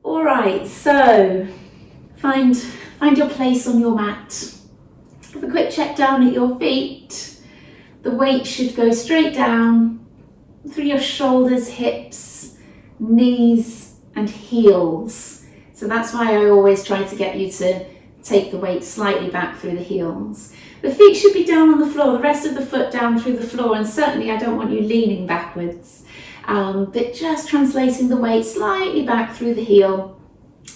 All right, so find your place on your mat. Have a quick check down at your feet. The weight should go straight down through your shoulders, hips, knees and heels. So that's why I always try to get you to take the weight slightly back through the heels. The feet should be down on the floor, the rest of the foot down through the floor, and certainly I don't want you leaning backwards. But just translating the weight slightly back through the heel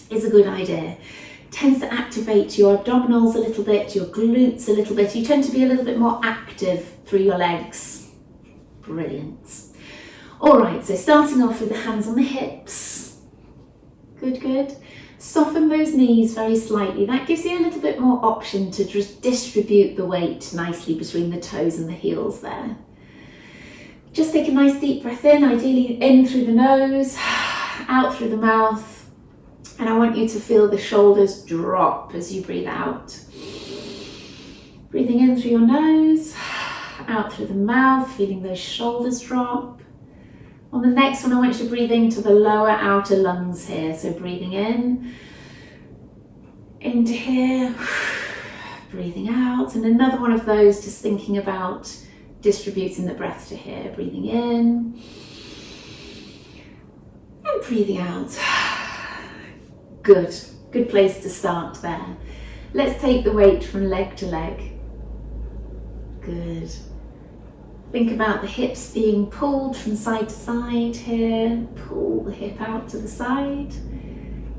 is a good idea. It tends to activate your abdominals a little bit, your glutes a little bit. You tend to be a little bit more active through your legs. Brilliant. All right, so starting off with the hands on the hips. Good, good. Soften those knees very slightly. That gives you a little bit more option to just distribute the weight nicely between the toes and the heels there. Just take a nice deep breath in, ideally in through the nose, out through the mouth. And I want you to feel the shoulders drop as you breathe out. Breathing in through your nose, out through the mouth, feeling those shoulders drop. On the next one, I want you to breathe into the lower outer lungs here. So breathing in, into here, breathing out. And another one of those, just thinking about distributing the breath to here. Breathing in and breathing out. Good, good place to start there. Let's take the weight from leg to leg. Good. Think about the hips being pulled from side to side here. Pull the hip out to the side.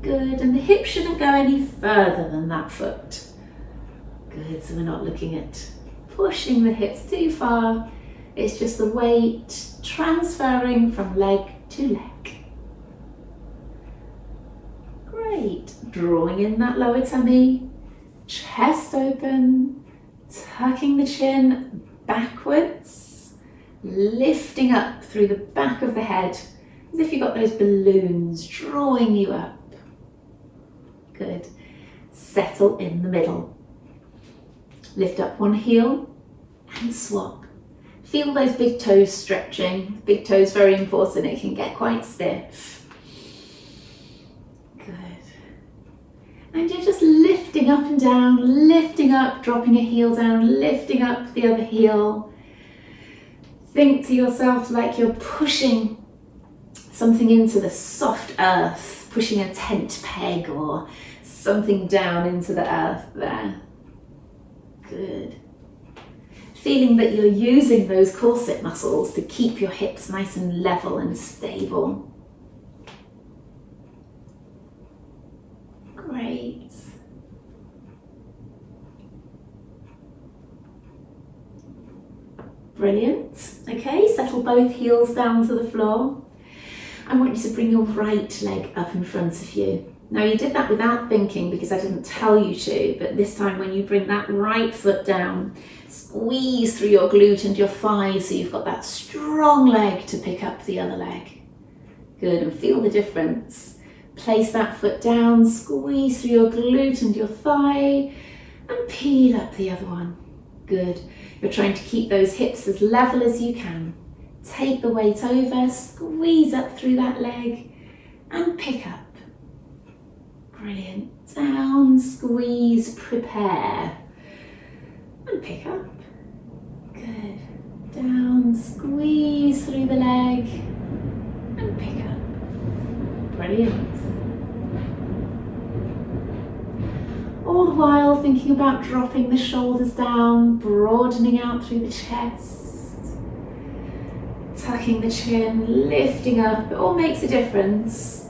Good, and the hip shouldn't go any further than that foot. Good, so we're not looking at pushing the hips too far. It's just the weight transferring from leg to leg. Great, drawing in that lower tummy, chest open, tucking the chin backwards, lifting up through the back of the head, as if you've got those balloons drawing you up. Good. Settle in the middle. Lift up one heel and swap. Feel those big toes stretching. Big toes very important, it can get quite stiff. Good. And you're just lifting up and down, lifting up, dropping a heel down, lifting up the other heel. Think to yourself like you're pushing something into the soft earth, pushing a tent peg or something down into the earth there. Good. Feeling that you're using those corset muscles to keep your hips nice and level and stable. Great. Brilliant. Okay, settle both heels down to the floor. I want you to bring your right leg up in front of you. Now you did that without thinking because I didn't tell you to, but this time when you bring that right foot down, squeeze through your glute and your thigh so you've got that strong leg to pick up the other leg. Good, and feel the difference. Place that foot down, squeeze through your glute and your thigh, and peel up the other one. Good. You're trying to keep those hips as level as you can. Take the weight over, squeeze up through that leg, and pick up. Brilliant. Down, squeeze, prepare, and pick up. Good. Down, squeeze through the leg, and pick up. Brilliant. All the while thinking about dropping the shoulders down, broadening out through the chest, tucking the chin, lifting up. It all makes a difference.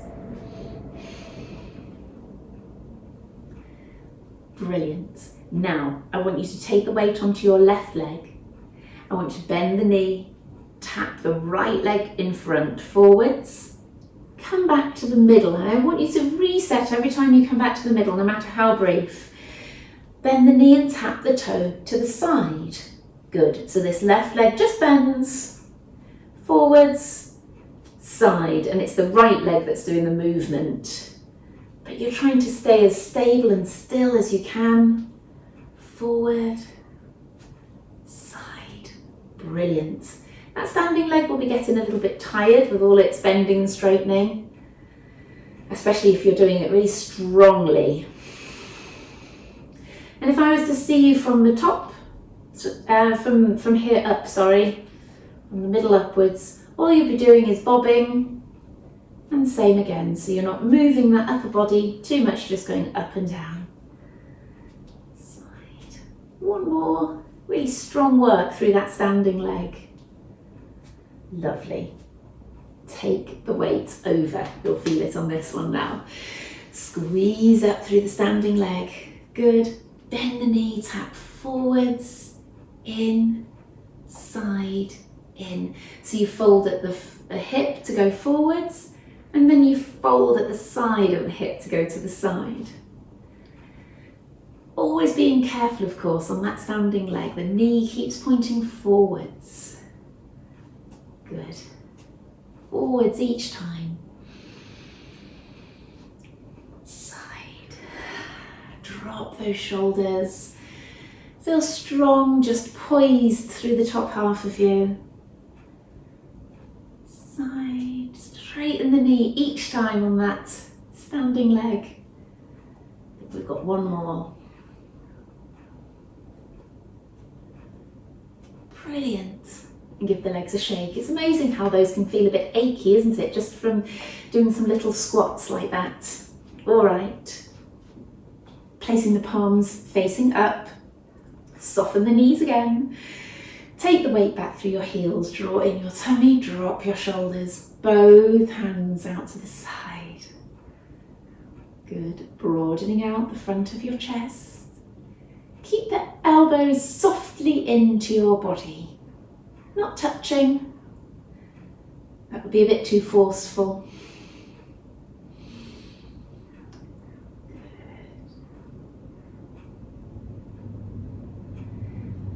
Brilliant. Now, I want you to take the weight onto your left leg. I want you to bend the knee, tap the right leg in front, forwards, come back to the middle. And I want you to reset every time you come back to the middle, no matter how brief. Bend the knee and tap the toe to the side. Good. So this left leg just bends, forwards, side, and it's the right leg that's doing the movement. But you're trying to stay as stable and still as you can. Forward, side. Brilliant. That standing leg will be getting a little bit tired with all its bending and straightening. especially if you're doing it really strongly. And if I was to see you from the top, from here up, sorry, from the middle upwards, all you'd be doing is bobbing, and same again. So you're not moving that upper body too much, just going up and down. Side. One more, really strong work through that standing leg. Lovely. Take the weight over. You'll feel it on this one now. Squeeze up through the standing leg. Good. Bend the knee, tap forwards, in, side, in. So you fold at the hip to go forwards, and then you fold at the side of the hip to go to the side. Always being careful, of course, on that standing leg. The knee keeps pointing forwards. Good. Forwards each time. Drop those shoulders. Feel strong, just poised through the top half of you. Side, straighten the knee each time on that standing leg. I think we've got one more. Brilliant. And give the legs a shake. It's amazing how those can feel a bit achy, isn't it? Just from doing some little squats like that. All right. Placing the palms facing up, soften the knees again. Take the weight back through your heels, draw in your tummy, drop your shoulders, both hands out to the side. Good, broadening out the front of your chest. Keep the elbows softly into your body, not touching. That would be a bit too forceful.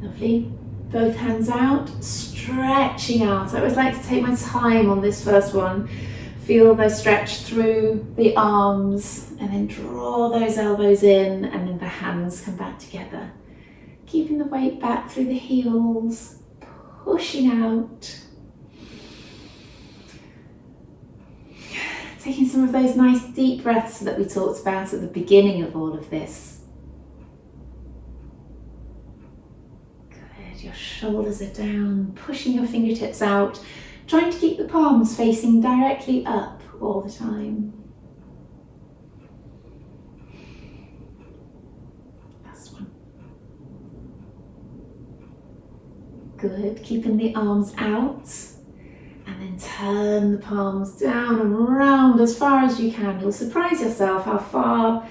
Lovely. Both hands out, stretching out. I always like to take my time on this first one. Feel those stretch through the arms and then draw those elbows in, and then the hands come back together. Keeping the weight back through the heels, pushing out. Taking some of those nice deep breaths that we talked about at the beginning of all of this. Your shoulders are down, pushing your fingertips out, trying to keep the palms facing directly up all the time. Last one. Good, keeping the arms out, and then turn the palms down and round as far as you can. You'll surprise yourself how far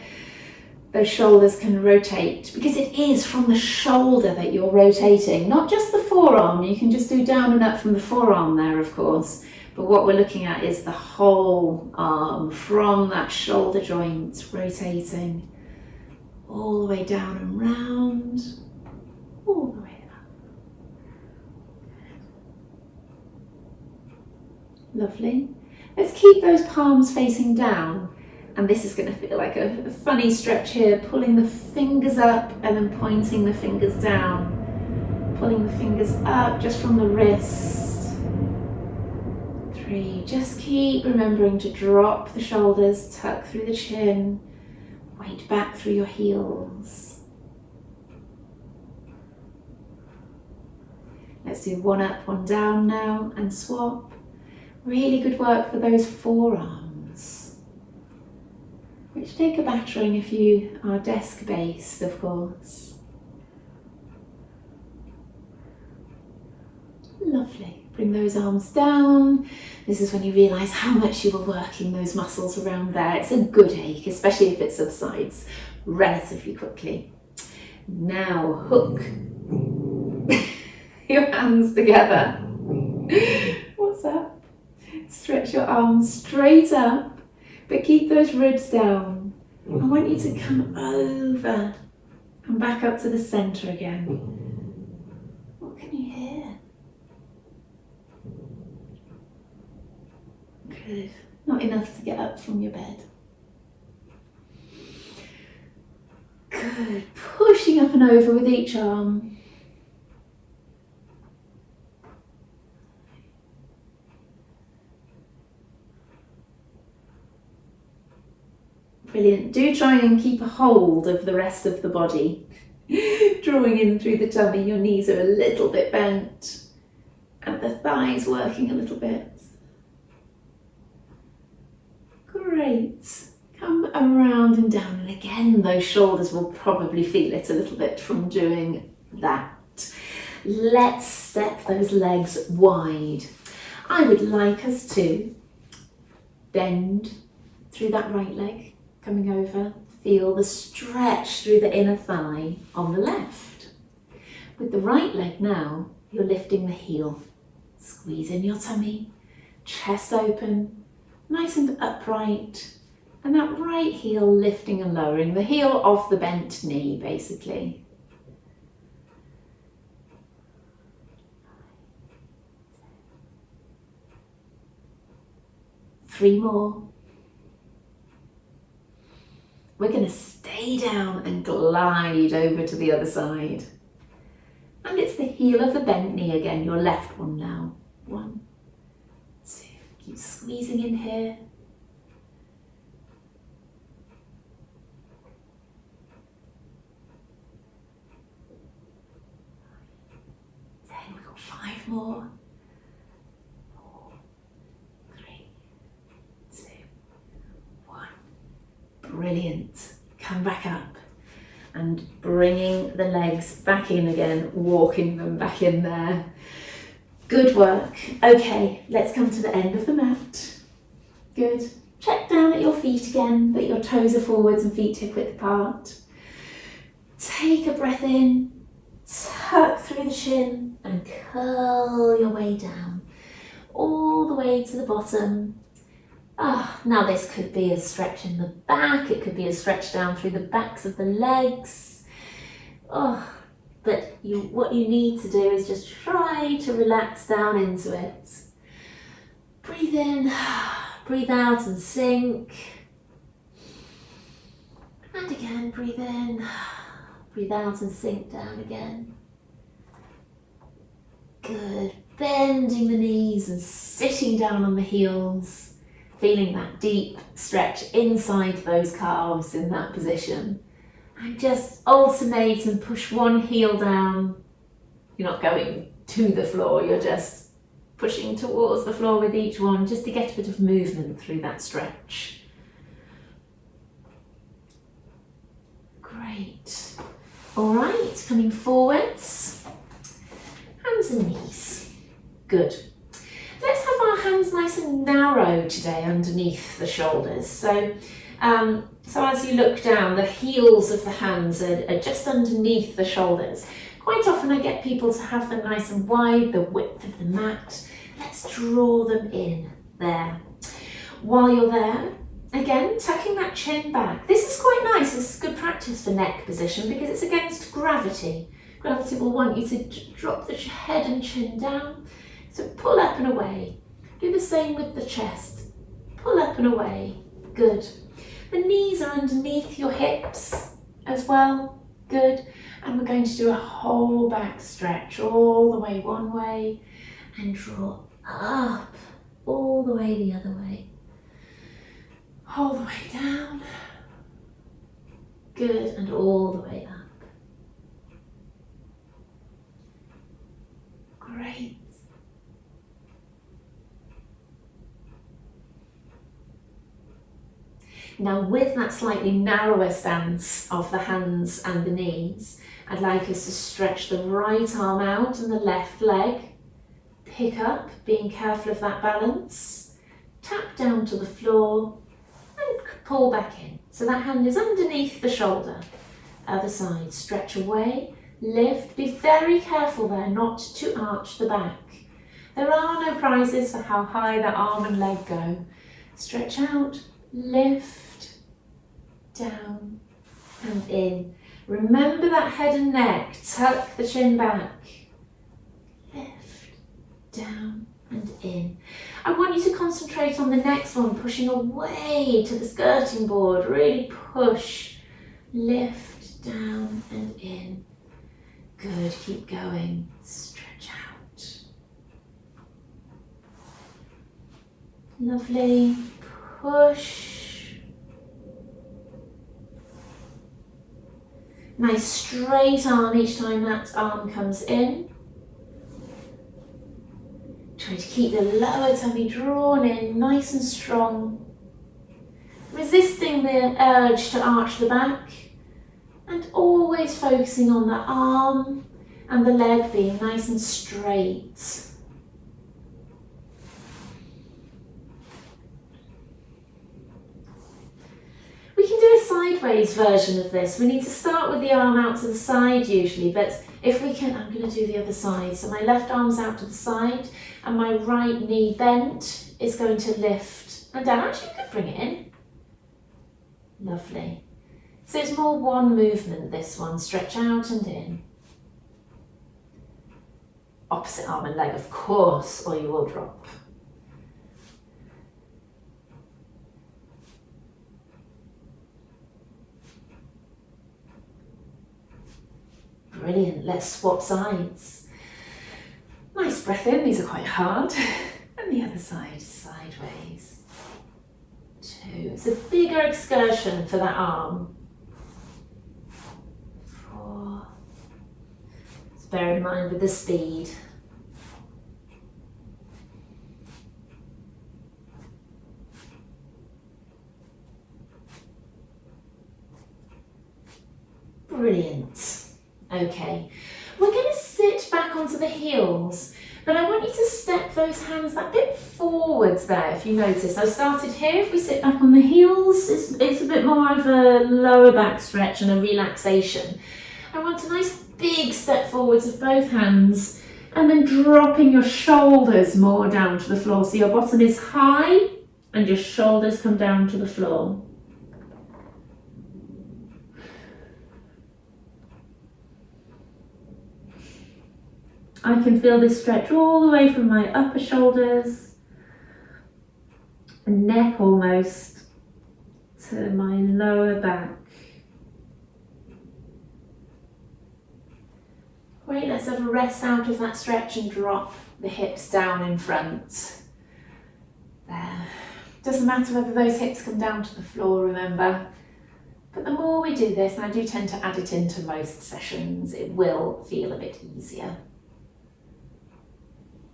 those shoulders can rotate, because it is from the shoulder that you're rotating, not just the forearm. You can just do down and up from the forearm there, of course, but what we're looking at is the whole arm from that shoulder joint rotating all the way down and round, all the way up. Lovely. Let's keep those palms facing down. And this is going to feel like a funny stretch here, pulling the fingers up and then pointing the fingers down. Pulling the fingers up just from the wrist. 3, just keep remembering to drop the shoulders, tuck through the chin, weight back through your heels. Let's do one up, one down now, and swap. Really good work for those forearms, which take a battering if you are desk-based, of course. Lovely. Bring those arms down. This is when you realise how much you were working those muscles around there. It's a good ache, especially if it subsides relatively quickly. Now hook your hands together. What's up? Stretch your arms straight up, but keep those ribs down. I want you to come over and back up to the centre again. What can you hear? Good. Not enough to get up from your bed. Good. Pushing up and over with each arm. Brilliant. Do try and keep a hold of the rest of the body. Drawing in through the tummy, your knees are a little bit bent and the thighs working a little bit. Great. Come around and down, and again those shoulders will probably feel it a little bit from doing that. Let's step those legs wide. I would like us to bend through that right leg, coming over. Feel the stretch through the inner thigh on the left. With the right leg now, you're lifting the heel. Squeeze in your tummy, chest open, nice and upright, and that right heel lifting and lowering, the heel off the bent knee basically. Three more. We're going to stay down and glide over to the other side. And it's the heel of the bent knee again, your left one now. 1, 2, keep squeezing in here. We've got 5 more. 4, 3, 2, 1. Brilliant. Come back up and bringing the legs back in again, walking them back in there. Good work. Okay, let's come to the end of the mat. Good. Check down at your feet again, that your toes are forwards and feet hip width apart. Take a breath in, tuck through the shin and curl your way down, all the way to the bottom. Now this could be a stretch in the back, it could be a stretch down through the backs of the legs. But what you need to do is just try to relax down into it. Breathe in, breathe out and sink. And again, breathe in, breathe out and sink down again. Good. Bending the knees and sitting down on the heels. Feeling that deep stretch inside those calves in that position. And just alternate and push one heel down. You're not going to the floor, you're just pushing towards the floor with each one, just to get a bit of movement through that stretch. Great. All right, coming forwards. Hands and knees. Good. Let's have our hands nice and narrow today underneath the shoulders. So as you look down, the heels of the hands are just underneath the shoulders. Quite often I get people to have them nice and wide, the width of the mat. Let's draw them in there. While you're there, again, tucking that chin back. This is quite nice. This is good practice for neck position because it's against gravity. Gravity will want you to drop the head and chin down. So pull up and away. Do the same with the chest. Pull up and away. Good. The knees are underneath your hips as well. Good. And we're going to do a whole back stretch all the way one way and draw up all the way the other way. All the way down. Good. And all the way up. Great. Now with that slightly narrower stance of the hands and the knees, I'd like us to stretch the right arm out and the left leg. Pick up, being careful of that balance. Tap down to the floor and pull back in. So that hand is underneath the shoulder. Other side, stretch away, lift. Be very careful there not to arch the back. There are no prizes for how high the arm and leg go. Stretch out, lift. Down and in. Remember that head and neck. Tuck the chin back. Lift, down and in. I want you to concentrate on the next one, pushing away to the skirting board. Really push. Lift, down and in. Good, keep going. Stretch out. Lovely. Push. Nice straight arm each time that arm comes in. Try to keep the lower tummy drawn in, nice and strong. Resisting the urge to arch the back, and always focusing on the arm and the leg being nice and straight. We can do a sideways version of this. We need to start with the arm out to the side usually, but if we can, I'm going to do the other side. So my left arm's out to the side and my right knee bent is going to lift and down. Actually, you could bring it in. Lovely. So it's more one movement, this one. Stretch out and in. Opposite arm and leg, of course, or you will drop. Brilliant, let's swap sides. Nice breath in, these are quite hard. And the other side, sideways. 2, it's a bigger excursion for that arm. 4, let's bear in mind with the speed. 5. Brilliant. Okay, we're going to sit back onto the heels, but I want you to step those hands that bit forwards there, if you notice. I started here. If we sit back on the heels, it's a bit more of a lower back stretch and a relaxation. I want a nice big step forwards of both hands, and then dropping your shoulders more down to the floor. So your bottom is high and your shoulders come down to the floor. I can feel this stretch all the way from my upper shoulders and neck almost to my lower back. Great, let's have a rest out of that stretch and drop the hips down in front. There. Doesn't matter whether those hips come down to the floor, remember. But the more we do this, and I do tend to add it into most sessions, it will feel a bit easier.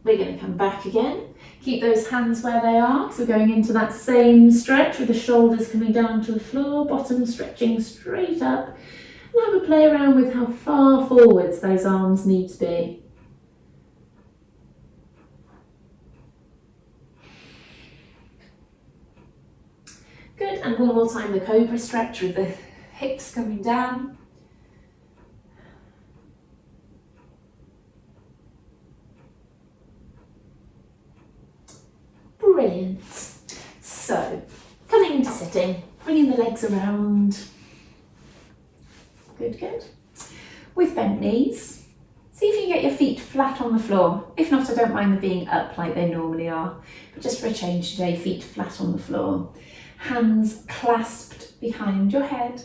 We're going to come back again. Keep those hands where they are, because we're going into that same stretch with the shoulders coming down to the floor, bottom stretching straight up, and have a play around with how far forwards those arms need to be. Good, and one more time the Cobra Stretch with the hips coming down. Brilliant. So, coming into sitting, bringing the legs around. Good, good. With bent knees, see if you can get your feet flat on the floor. If not, I don't mind them being up like they normally are. But just for a change today, feet flat on the floor. Hands clasped behind your head.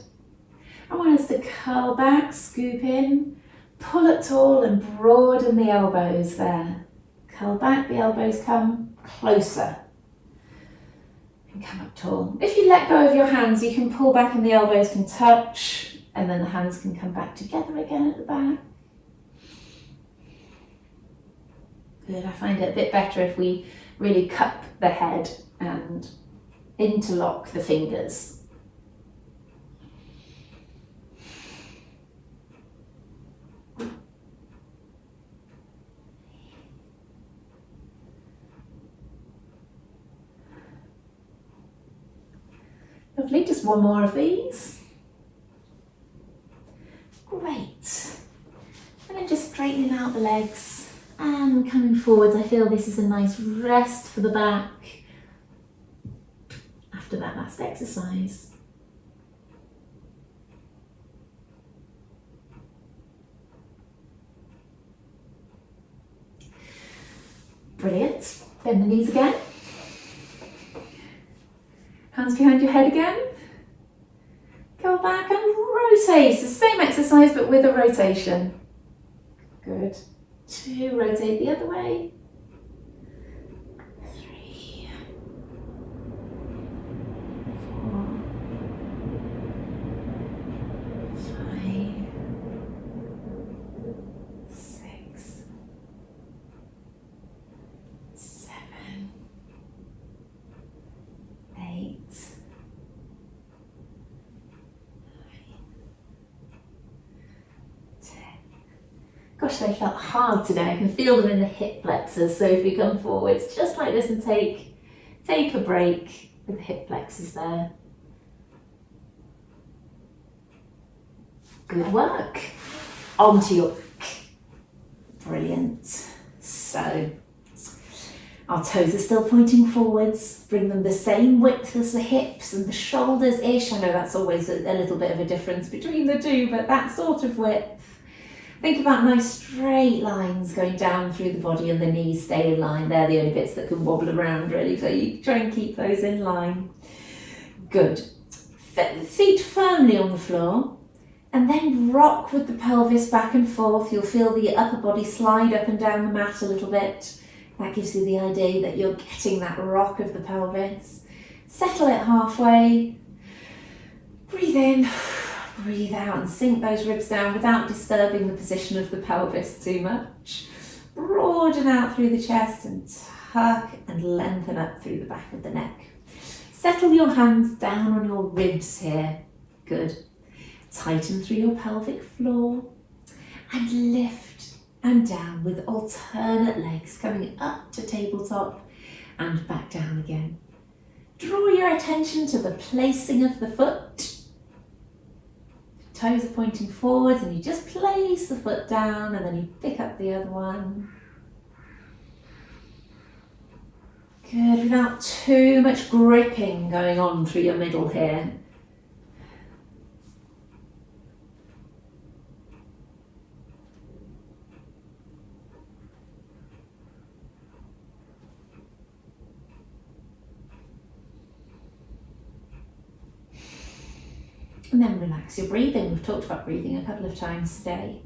I want us to curl back, scoop in, pull up tall and broaden the elbows there. Curl back, the elbows come closer and come up tall. If you let go of your hands, you can pull back and the elbows can touch, and then the hands can come back together again at the back. Good, I find it a bit better if we really cup the head and interlock the fingers. Lovely, just one more of these. Great. And then just straightening out the legs and coming forwards. I feel this is a nice rest for the back after that last exercise. Brilliant. Bend the knees again. Hands behind your head again. Go back and rotate. It's the same exercise but with a rotation. Good. 2, rotate the other way. 3, 4, 5, Gosh, they felt hard today. I can feel them in the hip flexors. So if we come forwards, just like this, and take a break with the hip flexors there. Good work. Onto your back. Brilliant. So our toes are still pointing forwards. Bring them the same width as the hips and the shoulders-ish. I know that's always a little bit of a difference between the two, but that sort of width. Think about nice straight lines going down through the body, and the knees stay in line. They're the only bits that can wobble around really, so you try and keep those in line. Good. Feet firmly on the floor, and then rock with the pelvis back and forth. You'll feel the upper body slide up and down the mat a little bit. That gives you the idea that you're getting that rock of the pelvis. Settle it halfway. Breathe in. Breathe out and sink those ribs down without disturbing the position of the pelvis too much. Broaden out through the chest and tuck and lengthen up through the back of the neck. Settle your hands down on your ribs here. Good. Tighten through your pelvic floor and lift and down with alternate legs coming up to tabletop and back down again. Draw your attention to the placing of the foot. Toes are pointing forwards, and you just place the foot down, and then you pick up the other one. Good, without too much gripping going on through your middle here. And then relax your breathing. We've talked about breathing a couple of times today.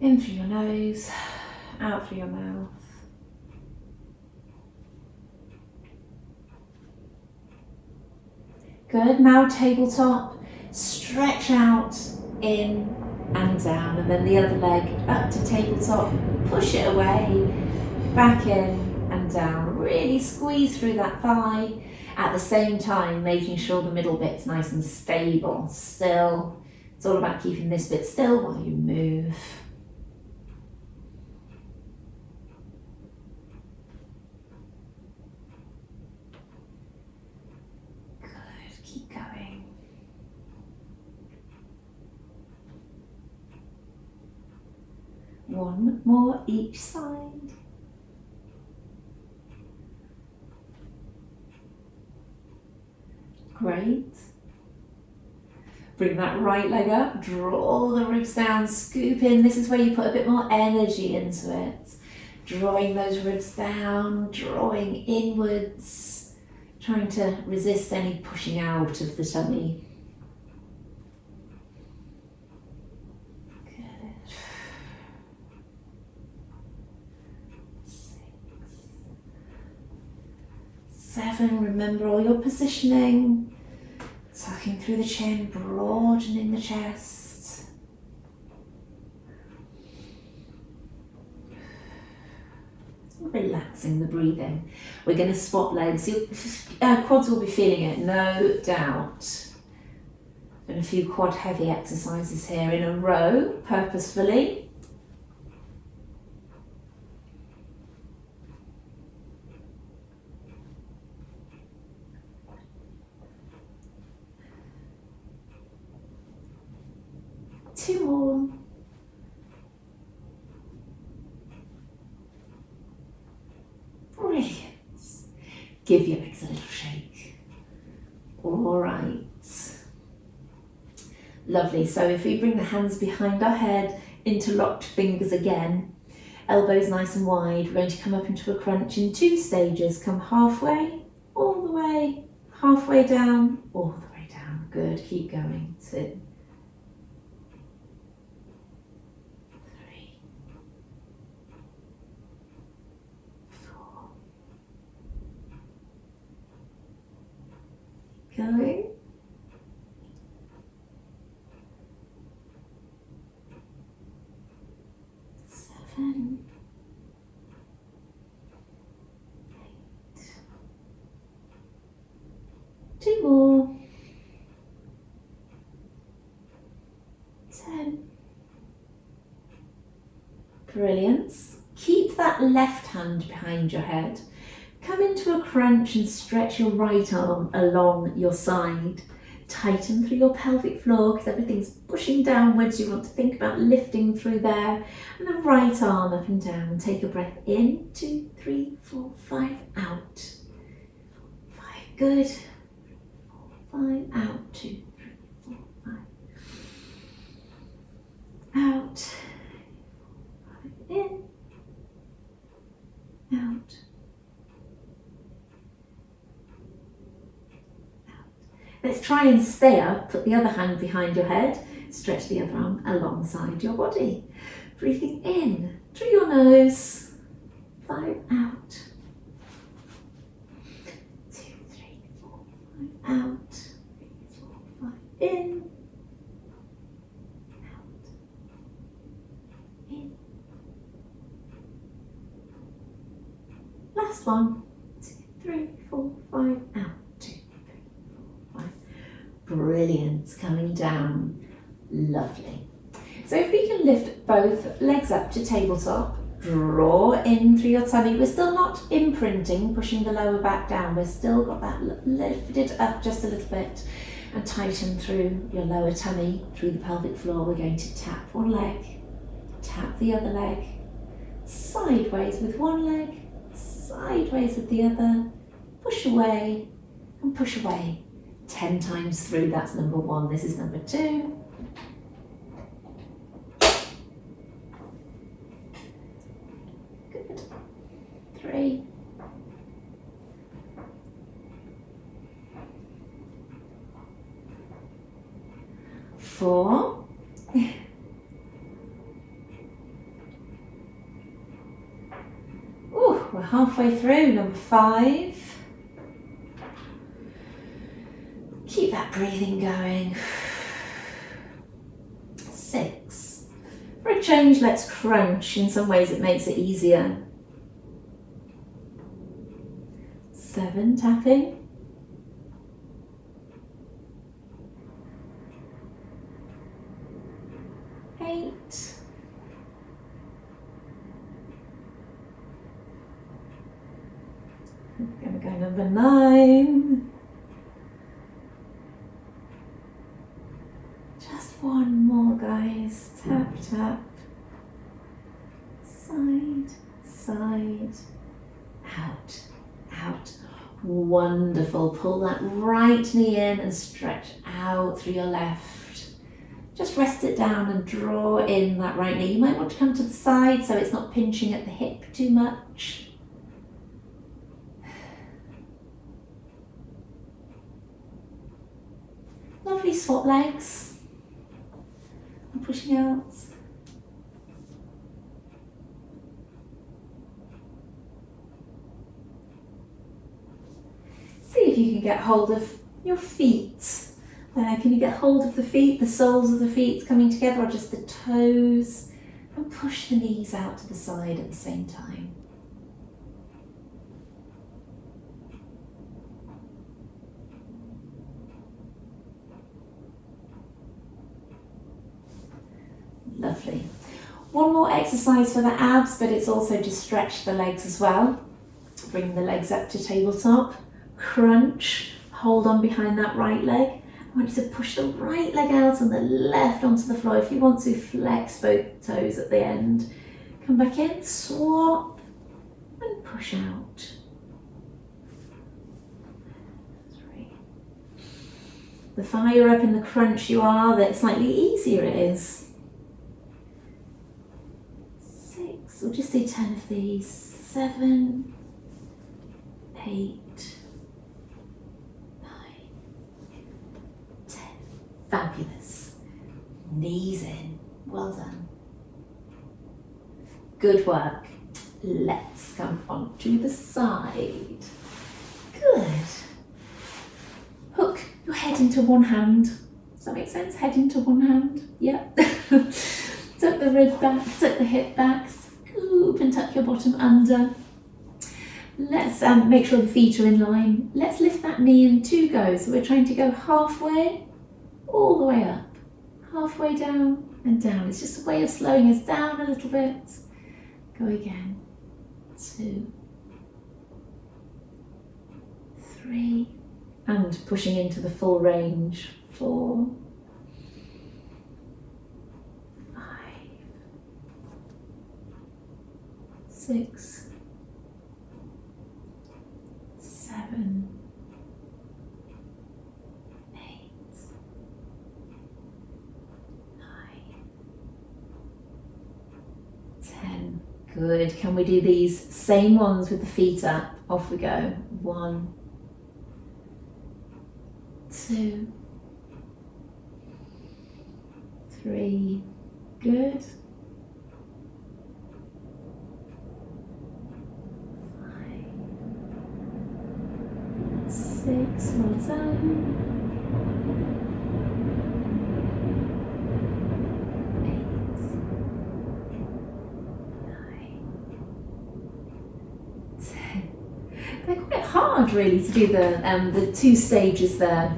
In through your nose, out through your mouth. Good, now tabletop. Stretch out, in and down. And then the other leg up to tabletop. Push it away, back in and down. Really squeeze through that thigh. At the same time, making sure the middle bit's nice and stable, still. It's all about keeping this bit still while you move. Good, keep going. One more each side. Great. Bring that right leg up, draw the ribs down, scoop in. This is where you put a bit more energy into it. Drawing those ribs down, drawing inwards, trying to resist any pushing out of the tummy. Good. 6, 7, remember all your positioning. Tucking through the chin, broadening the chest. Relaxing the breathing. We're going to swap legs. Your quads will be feeling it, no doubt. And a few quad heavy exercises here in a row, purposefully. Two more. Brilliant. Give your legs a little shake. All right. Lovely. So if we bring the hands behind our head, interlocked fingers again, elbows nice and wide, we're going to come up into a crunch in 2 stages. Come halfway, all the way, halfway down, all the way down. Good. Keep going. 2. 4. Going. 7. 8. 2 more. 10. Brilliant. Keep that left hand behind your head. Come into a crunch and stretch your right arm along your side. Tighten through your pelvic floor because everything's pushing downwards. You want to think about lifting through there. And the right arm up and down. Take a breath in. 2, 3, 4, 5. Out. 5. Good. 4, 5. Out. 2, 3, 4, 5. Out. 5. In. Out. Let's try and stay up. Put the other hand behind your head. Stretch the other arm alongside your body. Breathing in through your nose. 5. Out. 2, 3, 4, 5. Out. 3, 4, 5. In. Out. In. Last one. 2, 3, 4, 5. Out. Brilliant, coming down, lovely. So if we can lift both legs up to tabletop, draw in through your tummy. We're still not imprinting, pushing the lower back down. We've still got that lifted up just a little bit and tighten through your lower tummy, through the pelvic floor. We're going to tap one leg, tap the other leg, sideways with one leg, sideways with the other, push away and push away. 10 times through, that's number 1. This is number 2. Good. 3. 4. Ooh, we're halfway through, number 5. Keep that breathing going. 6. For a change, let's crunch. In some ways it makes it easier. 7, tapping. 8. 9. One more, guys. Tap, tap. Side, side. Out, out. Wonderful. Pull that right knee in and stretch out through your left. Just rest it down and draw in that right knee. You might want to come to the side so it's not pinching at the hip too much. Lovely swap legs. And pushing out. See if you can get hold of your feet. Can you get hold of the feet, the soles of the feet coming together, or just the toes? And push the knees out to the side at the same time. Lovely. One more exercise for the abs, but it's also to stretch the legs as well. Bring the legs up to tabletop. Crunch. Hold on behind that right leg. I want you to push the right leg out and the left onto the floor. If you want to, flex both toes at the end. Come back in, swap, and push out. 3. The higher up in the crunch you are, the slightly easier it is. 6, we'll just do 10 of these. 7, 8, 9, 10. Fabulous. Knees in. Well done. Good work. Let's come onto the side. Good. Hook your head into one hand. Does that make sense? Head into one hand. Yep. Tuck the rib back, tuck the hip back, scoop and tuck your bottom under. Let's make sure the feet are in line. Let's lift that knee in 2 goes. So we're trying to go halfway, all the way up. Halfway down and down. It's just a way of slowing us down a little bit. Go again. 2, 3, and pushing into the full range. 4, 5, 6, 7, 8, 9, 10. Good. Can we do these same ones with the feet up? Off we go. 1, 2, 3. Good. 6, well done. 8, 9, 10. They're quite hard really to do the 2 stages there.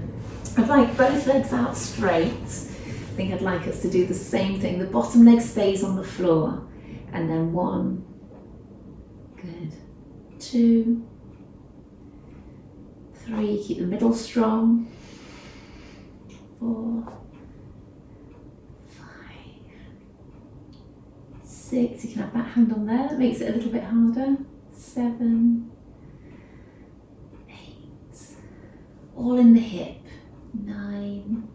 I'd like both legs out straight. I think I'd like us to do the same thing. The bottom leg stays on the floor, and then 1. Good. 2, 3, keep the middle strong. 4, 5, 6, you can have that hand on there, that makes it a little bit harder. 7, 8, all in the hip. 9,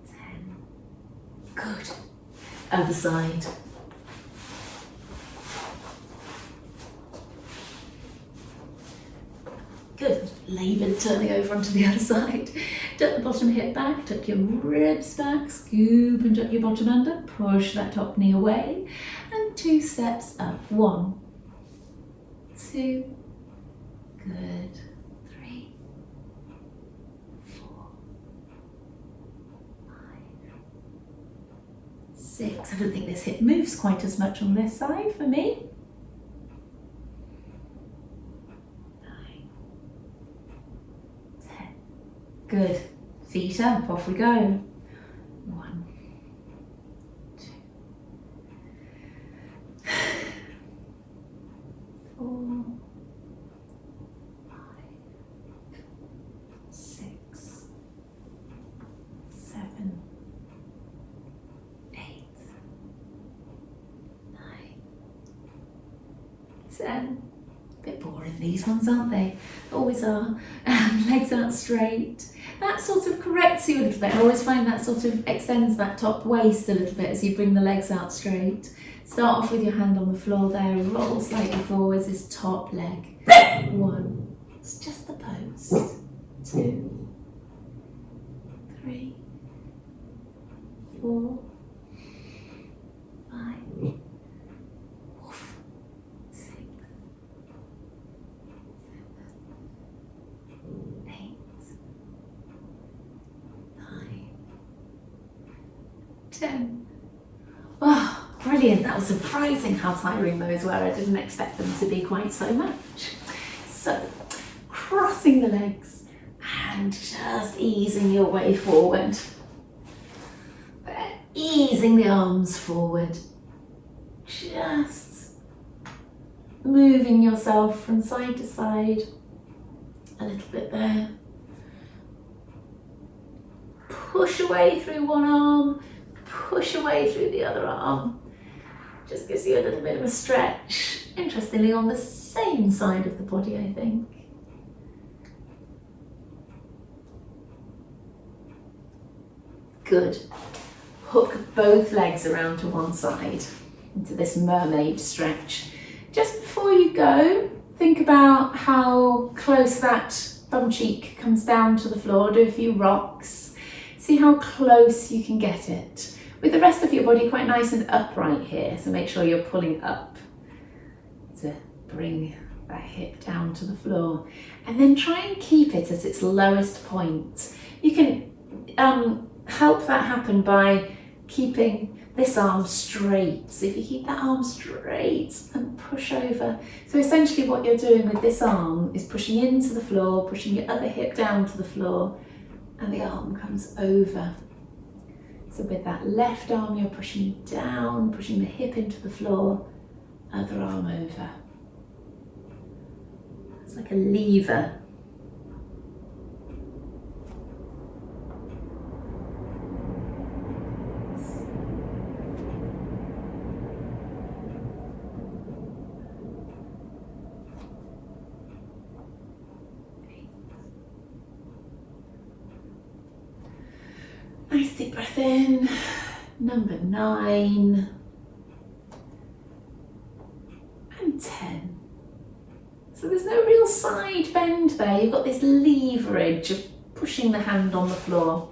10, good. Other side. Good. Labour turning over onto the other side. Tuck the bottom hip back, tuck your ribs back, scoop and tuck your bottom under, push that top knee away, and 2 steps up. 1, 2, good. 3, 4, 5, 6. I don't think this hip moves quite as much on this side for me. 9, 10. Good. Feet up, off we go. 1, 2, 4, 5, 6, 7, 8, 9, 10. A bit boring these ones, aren't they? Always are. Legs out straight. That sort of corrects you a little bit. I always find that sort of extends that top waist a little bit as you bring the legs out straight. Start off with your hand on the floor there, roll slightly forwards, this top leg. 1, it's just the pose. 2, 3, 4, 5, 6, 7, 8, 9, 10. Oh, brilliant. That was surprising how tiring those were. I didn't expect them to be quite so much. So, crossing the legs and just easing your way forward. Easing the arms forward. Just moving yourself from side to side a little bit there. Push away through one arm, push away through the other arm. Just gives you a little bit of a stretch. Interestingly, on the same side of the body, I think. Good. Hook both legs around to one side into this mermaid stretch. Just before you go, think about how close that bum cheek comes down to the floor. Do a few rocks. See how close you can get it. With the rest of your body quite nice and upright here, so make sure you're pulling up to bring that hip down to the floor. And then try and keep it at its lowest point. You can help that happen by keeping this arm straight. So if you keep that arm straight and push over. So essentially what you're doing with this arm is pushing into the floor, pushing your other hip down to the floor, and the arm comes over. So with that left arm, you're pushing down, pushing the hip into the floor, Other arm over. It's like a lever. Nice deep breath in. Number 9. And 10. So there's no real side bend there. You've got this leverage of pushing the hand on the floor.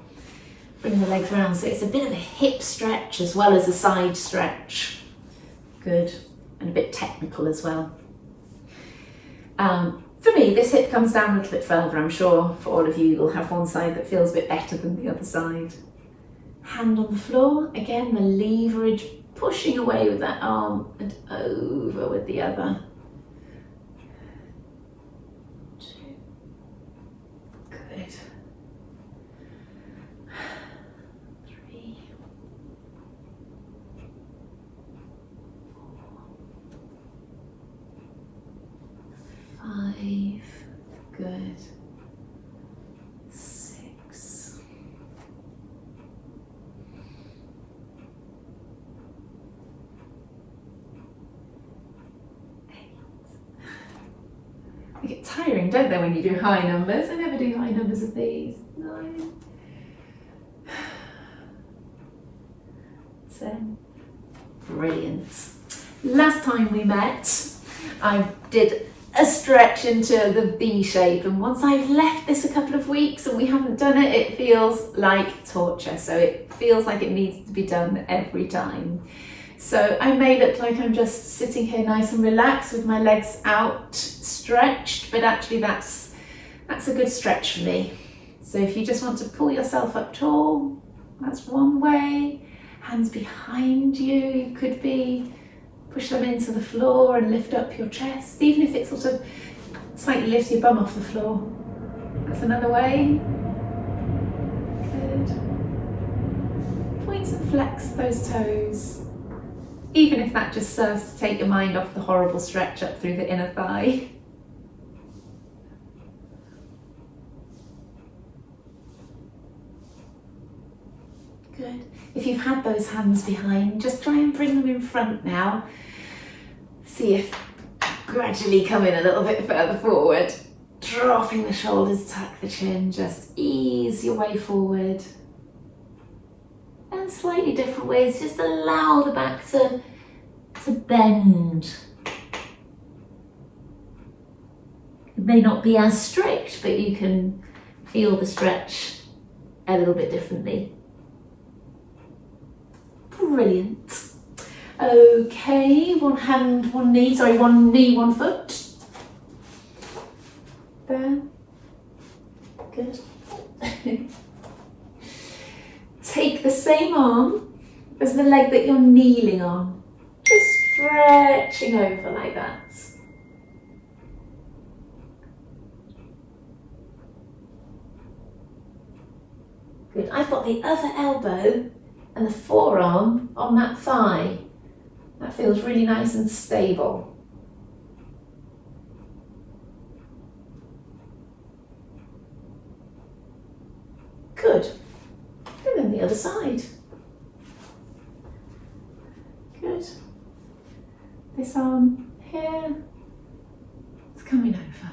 Bring the legs around. So it's a bit of a hip stretch as well as a side stretch. Good. And a bit technical as well. For me, this hip comes down a little bit further. I'm sure for all of you, you'll have one side that feels a bit better than the other side. Hand on the floor. Again, the leverage, pushing away with that arm and over with the other. 2. Good. 3. 5. Good. 6. 8. They get tiring, don't they, when you do high numbers? I never do high numbers of these. 9. 10. Brilliant. Last time we met, I did a stretch into the V shape, and once I've left this a couple of weeks and we haven't done it, it feels like torture. So it feels like it needs to be done every time. So I may look like I'm just sitting here nice and relaxed with my legs out stretched, but actually that's a good stretch for me. So if you just want to pull yourself up tall, that's one way. Hands behind you, you could be push them into the floor and lift up your chest, even if it's sort of slightly lift your bum off the floor. That's another way. Good. Point and flex those toes, even if that just serves to take your mind off the horrible stretch up through the inner thigh. Good. If you've had those hands behind, just try and bring them in front now. See if gradually coming a little bit further forward, dropping the shoulders, tuck the chin, just ease your way forward. And slightly different ways, just allow the back to bend. It may not be as strict, but you can feel the stretch a little bit differently. Brilliant. Okay, one knee, one foot. There. Good. Take the same arm as the leg that you're kneeling on. Just stretching over like that. Good. I've got the other elbow and the forearm on that thigh. That feels really nice and stable. Good. And then the other side. Good. This arm here, it's coming over.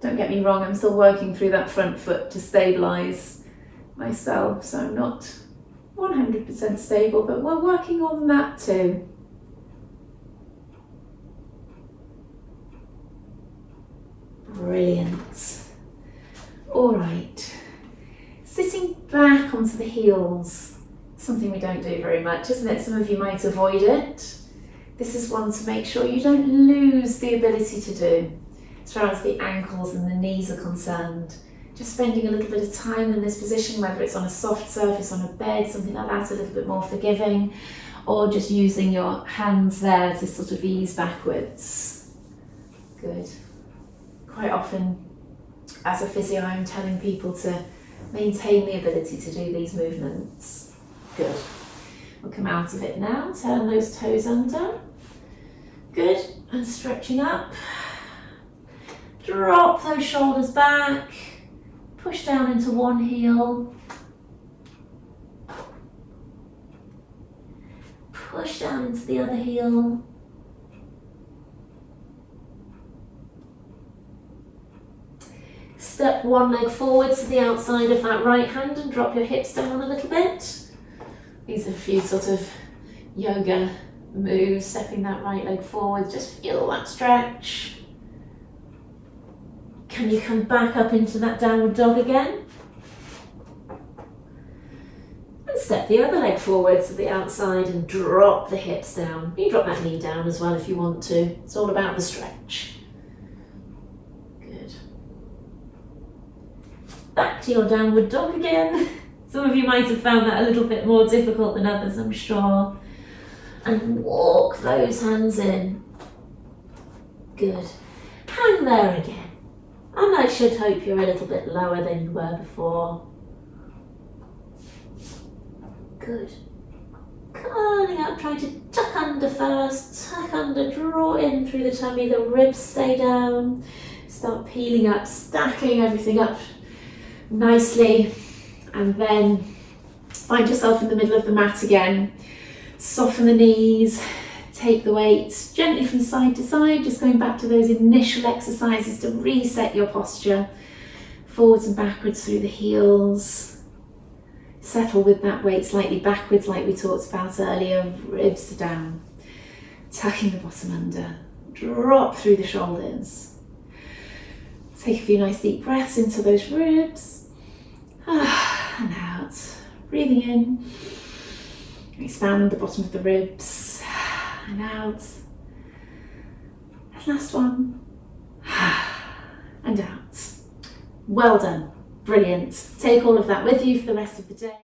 Don't get me wrong, I'm still working through that front foot to stabilise myself, so I'm not 100% stable, but we're working on that too. Brilliant. All right, sitting back onto the heels, something we don't do very much, isn't it? Some of you might avoid it. This is one to make sure you don't lose the ability to do. As far as the ankles and the knees are concerned, just spending a little bit of time in this position, whether it's on a soft surface, on a bed, something like that, a little bit more forgiving, or just using your hands there to sort of ease backwards. Good. Quite often as a physio, I'm telling people to maintain the ability to do these movements. Good. We'll come out of it now, turn those toes under. Good, and stretching up. Drop those shoulders back, push down into one heel. Push down into the other heel. Step one leg forward to the outside of that right hand and drop your hips down a little bit. These are a few sort of yoga moves, stepping that right leg forward, just feel that stretch. Can you come back up into that downward dog again? And step the other leg forward to the outside and drop the hips down. You can drop that knee down as well if you want to. It's all about the stretch. Good. Back to your downward dog again. Some of you might have found that a little bit more difficult than others, I'm sure. And walk those hands in. Good. Hang there again. And I should hope you're a little bit lower than you were before. Good. Curling up, trying to tuck under first. Tuck under, draw in through the tummy, the ribs stay down. Start peeling up, stacking everything up nicely. And then find yourself in the middle of the mat again. Soften the knees, take the weight gently from side to side, just going back to those initial exercises to reset your posture. Forwards and backwards through the heels. Settle with that weight slightly backwards like we talked about earlier, ribs down. Tucking the bottom under, drop through the shoulders. Take a few nice deep breaths into those ribs. And out. Breathing in. Expand the bottom of the ribs. And out. Last one. And out. Well done. Brilliant. Take all of that with you for the rest of the day.